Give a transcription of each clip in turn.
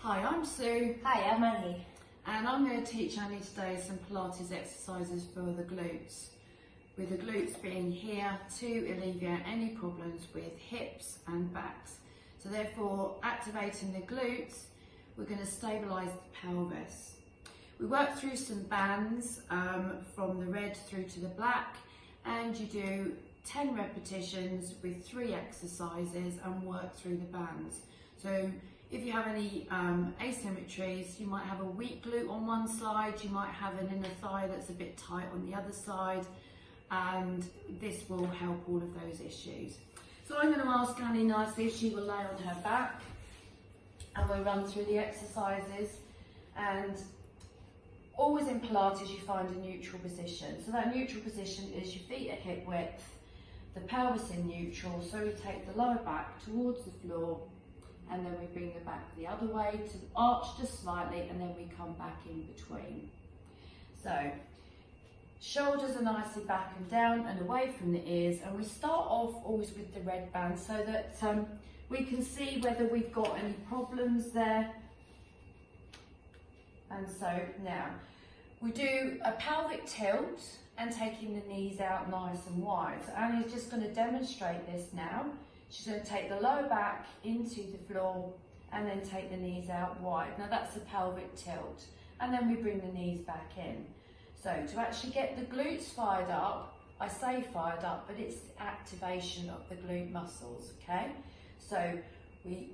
Hi, I'm Sue. Hi, I'm Annie. And I'm going to teach Annie today some Pilates exercises for the glutes. With the glutes being here to alleviate any problems with hips and backs. So therefore, activating the glutes, we're going to stabilise the pelvis. We work through some bands from the red through to the black, and you do 10 repetitions with 3 exercises and work through the bands. So if you have any asymmetries, you might have a weak glute on one side, you might have an inner thigh that's a bit tight on the other side, and this will help all of those issues. So I'm going to ask Annie nicely if she will lay on her back, and we'll run through the exercises. And always in Pilates you find a neutral position. So that neutral position is your feet at hip width, the pelvis in neutral, so we take the lower back towards the floor, and then we bring the back the other way to arch just slightly, and then we come back in between. So shoulders are nicely back and down and away from the ears, and we start off always with the red band so that we can see whether we've got any problems there. And so now we do a pelvic tilt and taking the knees out nice and wide. So Annie's just going to demonstrate this now. She's going to take the lower back into the floor and then take the knees out wide. Now that's a pelvic tilt, and then we bring the knees back in. So to actually get the glutes fired up, I say fired up, but it's the activation of the glute muscles, okay? So we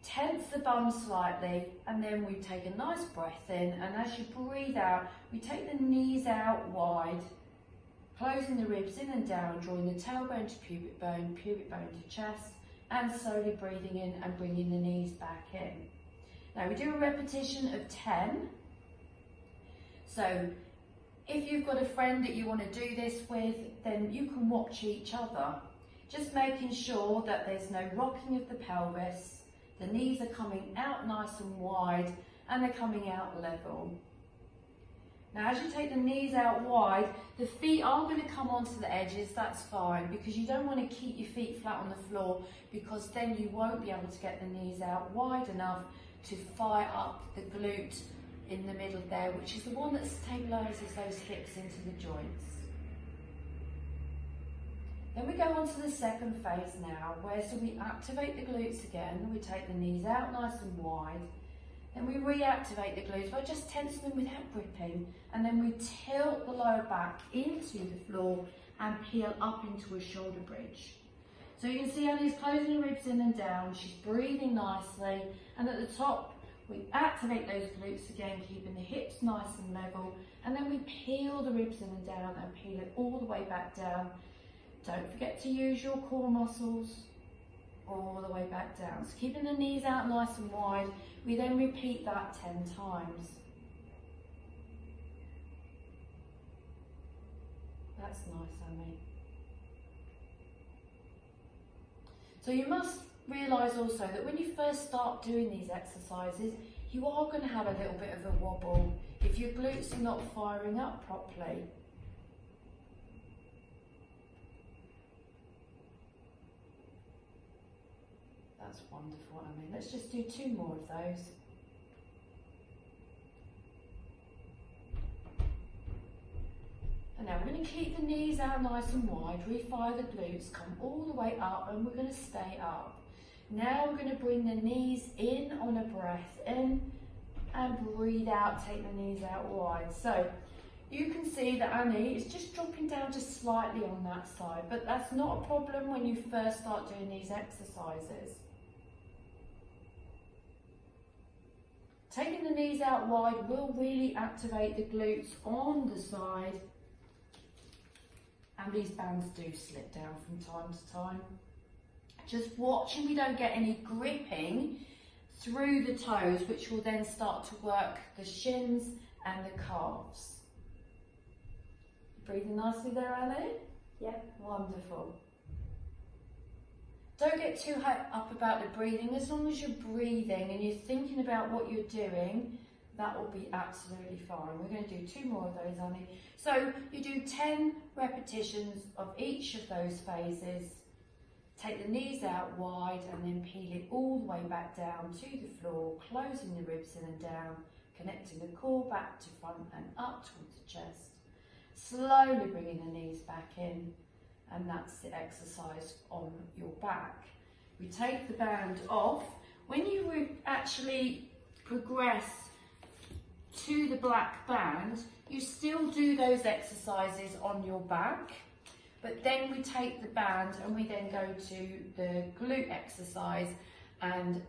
tense the bum slightly, and then we take a nice breath in, and as you breathe out, we take the knees out wide, closing the ribs in and down, drawing the tailbone to pubic bone to chest, and slowly breathing in and bringing the knees back in. Now we do a repetition of 10. So if you've got a friend that you want to do this with, then you can watch each other. Just making sure that there's no rocking of the pelvis, the knees are coming out nice and wide, and they're coming out level. Now as you take the knees out wide, the feet are going to come onto the edges, that's fine, because you don't want to keep your feet flat on the floor, because then you won't be able to get the knees out wide enough to fire up the glute in the middle there, which is the one that stabilises those hips into the joints. Then we go on to the second phase now, where so we activate the glutes again, we take the knees out nice and wide, then we reactivate the glutes by just tensing them without gripping, and then we tilt the lower back into the floor and peel up into a shoulder bridge. So you can see Annie's closing the ribs in and down, she's breathing nicely, and at the top we activate those glutes again, keeping the hips nice and level, and then we peel the ribs in and down and peel it all the way back down. Don't forget to use your core muscles all the way back down. So keeping the knees out nice and wide, we then repeat that 10 times. That's nice, Annie. So you must realise also that when you first start doing these exercises, you are going to have a little bit of a wobble if your glutes are not firing up properly. That's wonderful, Annie. Let's just do 2 more of those. And now we're going to keep the knees out nice and wide, refire the glutes, come all the way up, and we're going to stay up. Now we're going to bring the knees in on a breath in, and breathe out, take the knees out wide. So you can see that Annie is just dropping down just slightly on that side, but that's not a problem when you first start doing these exercises. Taking the knees out wide will really activate the glutes on the side, and these bands do slip down from time to time. Just watching we don't get any gripping through the toes, which will then start to work the shins and the calves. Breathing nicely there, Annie? Yep. Wonderful. Don't get too hyped up about the breathing. As long as you're breathing and you're thinking about what you're doing, that will be absolutely fine. We're going to do 2 more of those, Annie. So you do 10 repetitions of each of those phases, Take the knees out wide and then peel it all the way back down to the floor, closing the ribs in and down, connecting the core back to front and up towards the chest. Slowly bringing the knees back in, and that's the exercise on your back. We take the band off. When you would actually progress to the black band, you still do those exercises on your back, but then we take the band and we then go to the glute exercise, and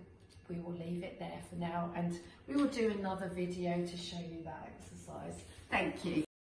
we will leave it there for now, and we will do another video to show you that exercise. Thank you.